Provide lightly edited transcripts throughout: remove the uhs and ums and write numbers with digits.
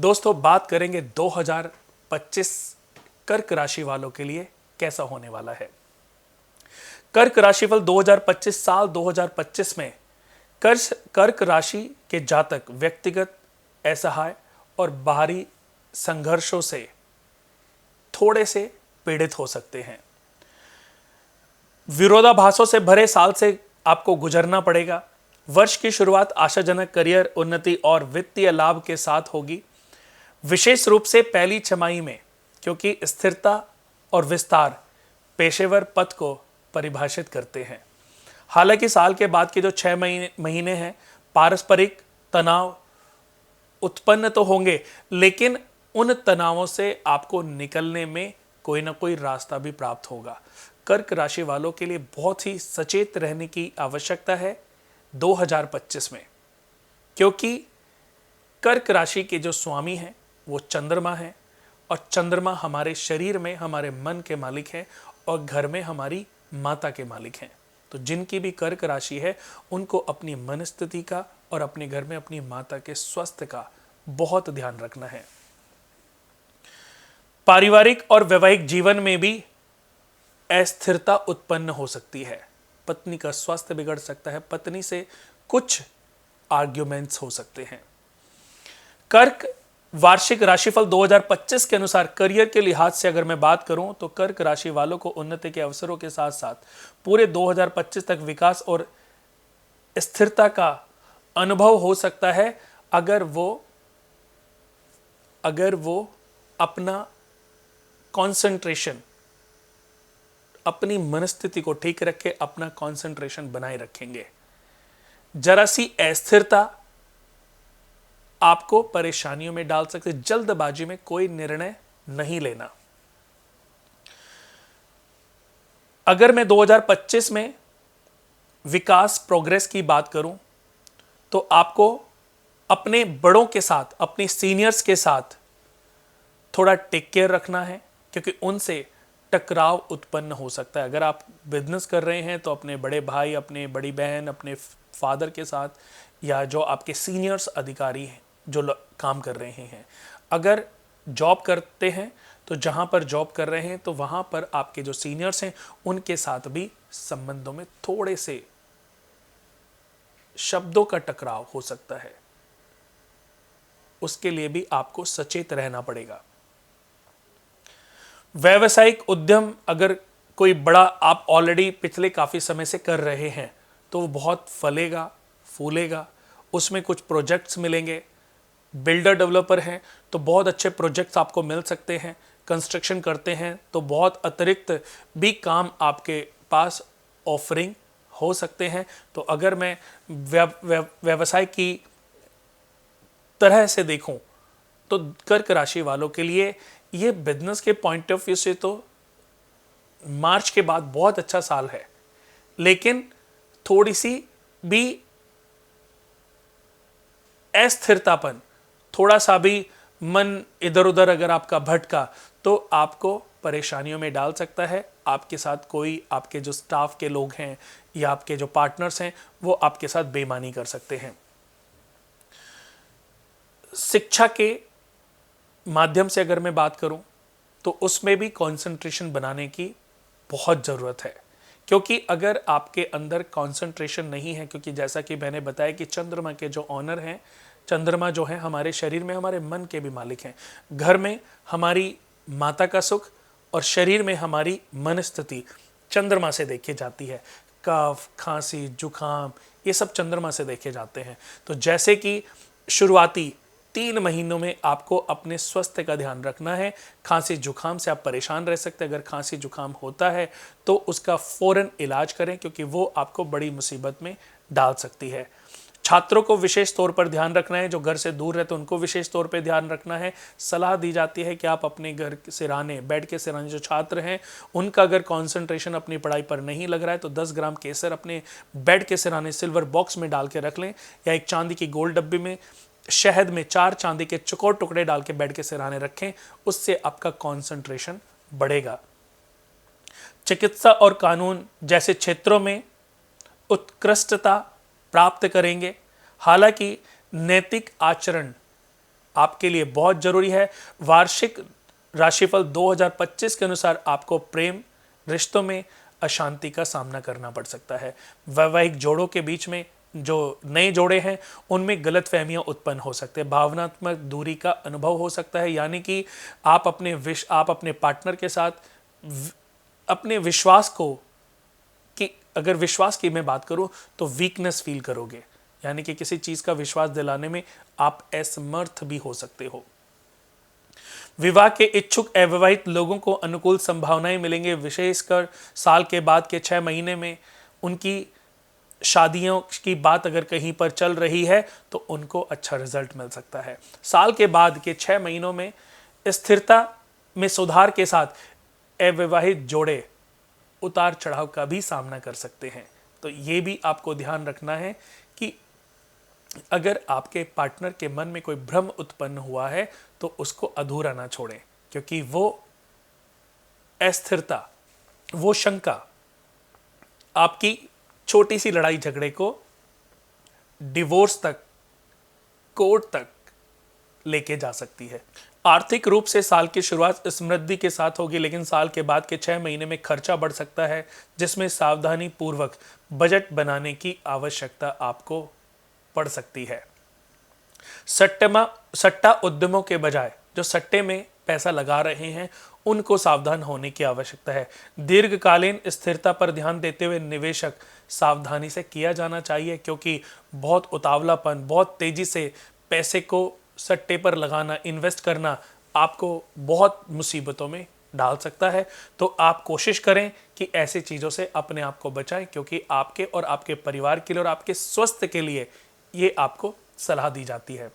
दोस्तों बात करेंगे 2025 कर्क राशि वालों के लिए कैसा होने वाला है। कर्क राशिफल 2025 साल 2025 में कर्क राशि के जातक व्यक्तिगत असहाय और बाहरी संघर्षों से थोड़े से पीड़ित हो सकते हैं। विरोधाभासों से भरे साल से आपको गुजरना पड़ेगा। वर्ष की शुरुआत आशाजनक करियर उन्नति और वित्तीय लाभ के साथ होगी, विशेष रूप से पहली छमाही में, क्योंकि स्थिरता और विस्तार पेशेवर पथ को परिभाषित करते हैं। हालांकि साल के बाद के जो 6 महीने हैं, पारस्परिक तनाव उत्पन्न तो होंगे, लेकिन उन तनावों से आपको निकलने में कोई ना कोई रास्ता भी प्राप्त होगा। कर्क राशि वालों के लिए बहुत ही सचेत रहने की आवश्यकता है 2025 में, क्योंकि कर्क राशि के जो स्वामी हैं वो चंद्रमा है, और चंद्रमा हमारे शरीर में हमारे मन के मालिक हैं और घर में हमारी माता के मालिक हैं। तो जिनकी भी कर्क राशि है उनको अपनी मनस्थिति का और अपने घर में अपनी माता के स्वास्थ्य का बहुत ध्यान रखना है। पारिवारिक और वैवाहिक जीवन में भी अस्थिरता उत्पन्न हो सकती है। पत्नी का स्वास्थ्य बिगड़ सकता है, पत्नी से कुछ आर्ग्यूमेंट्स हो सकते हैं। कर्क वार्षिक राशिफल 2025 के अनुसार करियर के लिहाज से अगर मैं बात करूं तो कर्क राशि वालों को उन्नति के अवसरों के साथ साथ पूरे 2025 तक विकास और स्थिरता का अनुभव हो सकता है, अगर वो अपना कंसंट्रेशन, अपनी मनस्थिति को ठीक रख के अपना कंसंट्रेशन बनाए रखेंगे। जरा सी अस्थिरता आपको परेशानियों में डाल सकते। जल्दबाजी में कोई निर्णय नहीं लेना। अगर मैं 2025 में विकास प्रोग्रेस की बात करूं तो आपको अपने बड़ों के साथ, अपने सीनियर्स के साथ थोड़ा टेक केयर रखना है, क्योंकि उनसे टकराव उत्पन्न हो सकता है। अगर आप बिजनेस कर रहे हैं तो अपने बड़े भाई, अपने बड़ी बहन, अपने फादर के साथ, या जो आपके सीनियर्स अधिकारी हैं जो काम कर रहे हैं। अगर जॉब करते हैं तो जहां पर जॉब कर रहे हैं तो वहां पर आपके जो सीनियर्स हैं उनके साथ भी संबंधों में थोड़े से शब्दों का टकराव हो सकता है। उसके लिए भी आपको सचेत रहना पड़ेगा। व्यावसायिक उद्यम अगर कोई बड़ा आप ऑलरेडी पिछले काफी समय से कर रहे हैं तो वो बहुत फलेगा फूलेगा, उसमें कुछ प्रोजेक्ट्स मिलेंगे। बिल्डर डेवलपर हैं तो बहुत अच्छे प्रोजेक्ट्स आपको मिल सकते हैं। कंस्ट्रक्शन करते हैं तो बहुत अतिरिक्त भी काम आपके पास ऑफरिंग हो सकते हैं। तो अगर मैं व्यवसाय की तरह से देखूं तो कर्क राशि वालों के लिए ये बिजनेस के पॉइंट ऑफ व्यू से तो मार्च के बाद बहुत अच्छा साल है, लेकिन थोड़ी सी भी अस्थिरतापन, थोड़ा सा भी मन इधर उधर अगर आपका भटका तो आपको परेशानियों में डाल सकता है। आपके साथ कोई, आपके जो स्टाफ के लोग हैं या आपके जो पार्टनर्स हैं वो आपके साथ बेईमानी कर सकते हैं। शिक्षा के माध्यम से अगर मैं बात करूं तो उसमें भी कंसंट्रेशन बनाने की बहुत ज़रूरत है, क्योंकि अगर आपके अंदर कंसंट्रेशन नहीं है, क्योंकि जैसा कि मैंने बताया कि चंद्रमा के जो ऑनर हैं, चंद्रमा जो है हमारे शरीर में हमारे मन के भी मालिक हैं। घर में हमारी माता का सुख और शरीर में हमारी मनस्थिति चंद्रमा से देखी जाती है। कफ, खांसी, जुखाम, ये सब चंद्रमा से देखे जाते हैं। तो जैसे कि शुरुआती 3 महीनों में आपको अपने स्वास्थ्य का ध्यान रखना है। खांसी जुखाम से आप परेशान रह सकते हैं। अगर खांसी जुखाम होता है तो उसका फौरन इलाज करें, क्योंकि वो आपको बड़ी मुसीबत में डाल सकती है। छात्रों को विशेष तौर पर ध्यान रखना है। जो घर से दूर रहते हैं उनको विशेष तौर पर ध्यान रखना है। सलाह दी जाती है कि आप अपने घर सिराने, बेड के सिराने जो छात्र हैं उनका अगर कंसंट्रेशन अपनी पढ़ाई पर नहीं लग रहा है तो 10 ग्राम केसर अपने बेड के सिराने सिल्वर बॉक्स में डाल के रख लें, या एक चांदी की गोल डब्बी में शहद में 4 चांदी के चौकोर टुकड़े डाल के बेड के सिराने रखें। उससे आपका कंसंट्रेशन बढ़ेगा। चिकित्सा और कानून जैसे क्षेत्रों में उत्कृष्टता प्राप्त करेंगे। हालांकि नैतिक आचरण आपके लिए बहुत जरूरी है। वार्षिक राशिफल 2025 के अनुसार आपको प्रेम रिश्तों में अशांति का सामना करना पड़ सकता है। वैवाहिक जोड़ों के बीच में, जो नए जोड़े हैं उनमें गलतफहमियां उत्पन्न हो सकते हैं। भावनात्मक दूरी का अनुभव हो सकता है, यानी कि आप अपने पार्टनर के साथ अपने विश्वास को, कि अगर विश्वास की मैं बात करूं तो वीकनेस फील करोगे, यानी कि किसी चीज का विश्वास दिलाने में आप असमर्थ भी हो सकते हो। विवाह के इच्छुक अविवाहित लोगों को अनुकूल संभावनाएं मिलेंगे, विशेषकर साल के बाद के 6 महीने में उनकी शादियों की बात अगर कहीं पर चल रही है तो उनको अच्छा रिजल्ट मिल सकता है। साल के बाद के 6 महीनों में स्थिरता में सुधार के साथ अविवाहित जोड़े उतार चढ़ाव का भी सामना कर सकते हैं। तो ये भी आपको ध्यान रखना है कि अगर आपके पार्टनर के मन में कोई भ्रम उत्पन्न हुआ है तो उसको अधूरा ना छोड़ें, क्योंकि वो अस्थिरता, वो शंका आपकी छोटी सी लड़ाई झगड़े को डिवोर्स तक, कोर्ट तक लेके जा सकती है। आर्थिक रूप से साल की शुरुआत समृद्धि के साथ होगी, लेकिन साल के बाद के 6 महीने में खर्चा बढ़ सकता है, जिसमें सावधानी पूर्वक बजट बनाने की आवश्यकता आपको पड़ सकती है। सट्टा उद्यमों के बजाय जो सट्टे में पैसा लगा रहे हैं उनको सावधान होने की आवश्यकता है। दीर्घकालीन स्थिरता पर ध्यान देते हुए निवेशक सावधानी से किया जाना चाहिए, क्योंकि बहुत उतावलापन, बहुत तेजी से पैसे को सट्टे पर लगाना, इन्वेस्ट करना आपको बहुत मुसीबतों में डाल सकता है। तो आप कोशिश करें कि ऐसी चीज़ों से अपने आप को बचाएं, क्योंकि आपके और आपके परिवार के लिए और आपके स्वास्थ्य के लिए ये आपको सलाह दी जाती है।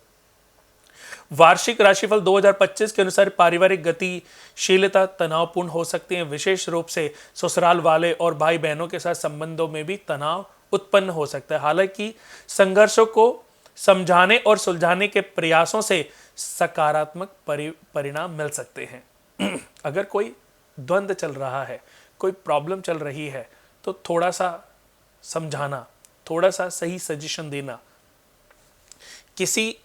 वार्षिक राशिफल 2025 के अनुसार पारिवारिक गतिशीलता तनावपूर्ण हो सकती है, विशेष रूप से ससुराल वाले और भाई बहनों के साथ संबंधों में भी तनाव उत्पन्न हो सकता है। हालांकि संघर्षों को समझाने और सुलझाने के प्रयासों से सकारात्मक परिणाम मिल सकते हैं। अगर कोई द्वंद्व चल रहा है, कोई प्रॉब्लम चल रही है, तो थोड़ा सा समझाना, थोड़ा सा सही सजेशन देना, किसी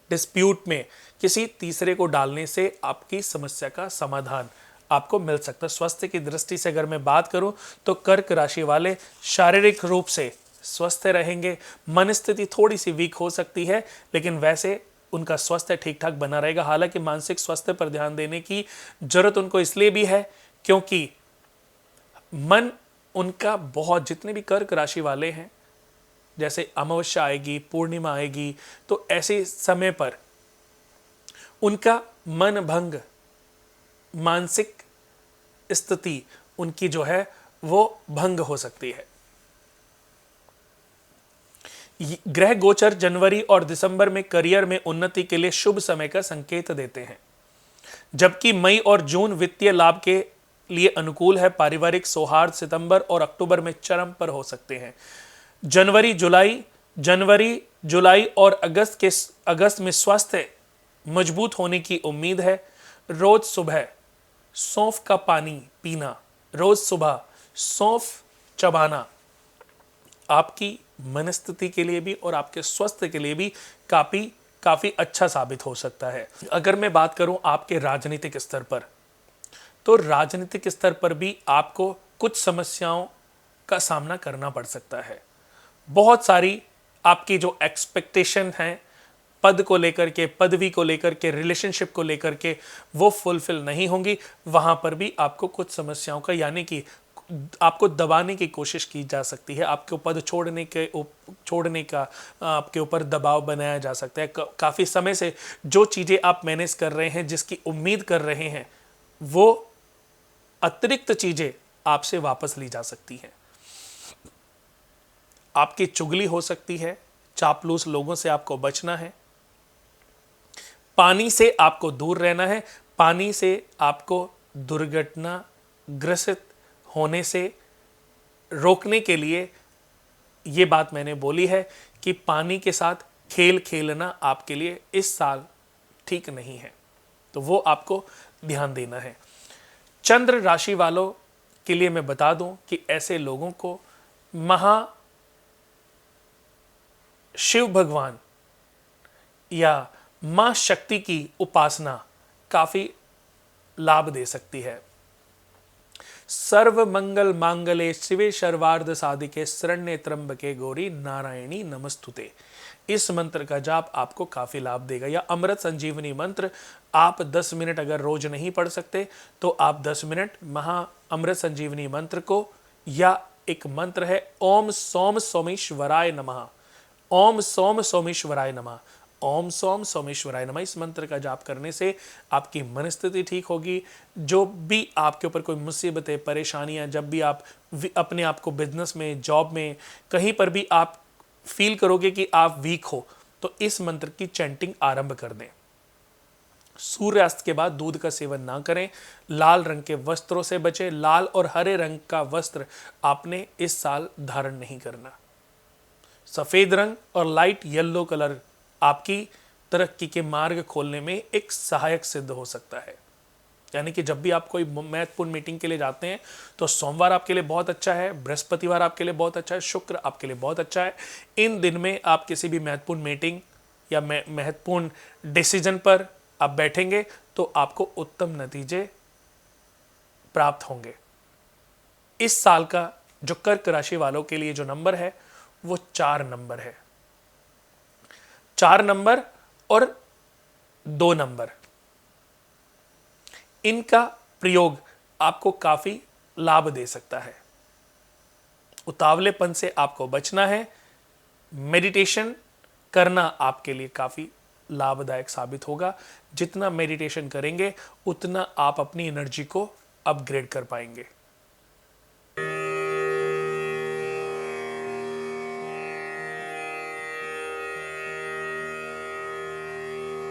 डिस्प्यूट में किसी तीसरे को डालने से आपकी समस्या का समाधान आपको मिल सकता है। स्वास्थ्य की दृष्टि से अगर मैं बात करूं तो कर्क राशि वाले शारीरिक रूप से स्वस्थ रहेंगे। मन स्थिति थोड़ी सी वीक हो सकती है, लेकिन वैसे उनका स्वास्थ्य ठीक ठाक बना रहेगा। हालांकि मानसिक स्वास्थ्य पर ध्यान देने की जरूरत उनको इसलिए भी है क्योंकि मन उनका बहुत, जितने भी कर्क राशि वाले हैं, जैसे अमावस्या आएगी, पूर्णिमा आएगी, तो ऐसे समय पर उनका मन भंग, मानसिक स्थिति उनकी जो है वो भंग हो सकती है। ग्रह गोचर जनवरी और दिसंबर में करियर में उन्नति के लिए शुभ समय का संकेत देते हैं, जबकि मई और जून वित्तीय लाभ के लिए अनुकूल है। पारिवारिक सौहार्द सितंबर और अक्टूबर में चरम पर हो सकते हैं। जनवरी जुलाई और अगस्त में स्वास्थ्य मजबूत होने की उम्मीद है। रोज सुबह सौंफ का पानी पीना, रोज सुबह सौंफ चबाना आपकी मनस्थिति के लिए भी और आपके स्वास्थ्य के लिए भी काफी अच्छा साबित हो सकता है। अगर मैं बात करूं आपके राजनीतिक स्तर पर, तो राजनीतिक स्तर पर भी आपको कुछ समस्याओं का सामना करना पड़ सकता है। बहुत सारी आपकी जो एक्सपेक्टेशन है पद को लेकर के, पदवी को लेकर के, रिलेशनशिप को लेकर के, वो फुलफिल नहीं होंगी। वहां पर भी आपको कुछ समस्याओं का, यानी कि आपको दबाने की कोशिश की जा सकती है। आपके पद छोड़ने का आपके ऊपर दबाव बनाया जा सकता है। काफ़ी समय से जो चीज़ें आप मैनेज कर रहे हैं, जिसकी उम्मीद कर रहे हैं, वो अतिरिक्त चीज़ें आपसे वापस ली जा सकती हैं। आपकी चुगली हो सकती है, चापलूस लोगों से आपको बचना है। पानी से आपको दूर रहना है। पानी से आपको दुर्घटना ग्रसित होने से रोकने के लिए ये बात मैंने बोली है कि पानी के साथ खेल खेलना आपके लिए इस साल ठीक नहीं है, तो वो आपको ध्यान देना है। चंद्र राशि वालों के लिए मैं बता दूं कि ऐसे लोगों को शिव भगवान या मां शक्ति की उपासना काफी लाभ दे सकती है। सर्व मंगल मांगले शिवे सर्वार्थ साधिके शरण्ये त्र्यंबके गौरी नारायणी नमस्तुते। इस मंत्र का जाप आपको काफी लाभ देगा। या अमृत संजीवनी मंत्र आप 10 मिनट अगर रोज नहीं पढ़ सकते तो आप 10 मिनट महा अमृत संजीवनी मंत्र को, या एक मंत्र है ओम सोम सोमेश्वराय नमः, ओम सोम सोमेश्वराय नमः, ओम सोम सोमेश्वराय नमः, इस मंत्र का जाप करने से आपकी मनस्थिति ठीक होगी। जो भी आपके ऊपर कोई मुसीबतें परेशानियां, जब भी आप अपने आप को बिजनेस में, जॉब में, कहीं पर भी आप फील करोगे कि आप वीक हो, तो इस मंत्र की चैंटिंग आरंभ कर दें। सूर्यास्त के बाद दूध का सेवन ना करें। लाल रंग के वस्त्रों से बचें। लाल और हरे रंग का वस्त्र आपने इस साल धारण नहीं करना। सफेद रंग और लाइट येलो कलर आपकी तरक्की के मार्ग खोलने में एक सहायक सिद्ध हो सकता है। यानी कि जब भी आप कोई महत्वपूर्ण मीटिंग के लिए जाते हैं तो सोमवार आपके लिए बहुत अच्छा है, बृहस्पतिवार आपके लिए बहुत अच्छा है, शुक्र आपके लिए बहुत अच्छा है। इन दिन में आप किसी भी महत्वपूर्ण मीटिंग या महत्वपूर्ण डिसीजन पर आप बैठेंगे तो आपको उत्तम नतीजे प्राप्त होंगे। इस साल का जो कर्क राशि वालों के लिए जो नंबर है वो 4 नंबर है। 4 नंबर और 2 नंबर, इनका प्रयोग आपको काफी लाभ दे सकता है। उतावलेपन से आपको बचना है। मेडिटेशन करना आपके लिए काफी लाभदायक साबित होगा। जितना मेडिटेशन करेंगे उतना आप अपनी एनर्जी को अपग्रेड कर पाएंगे।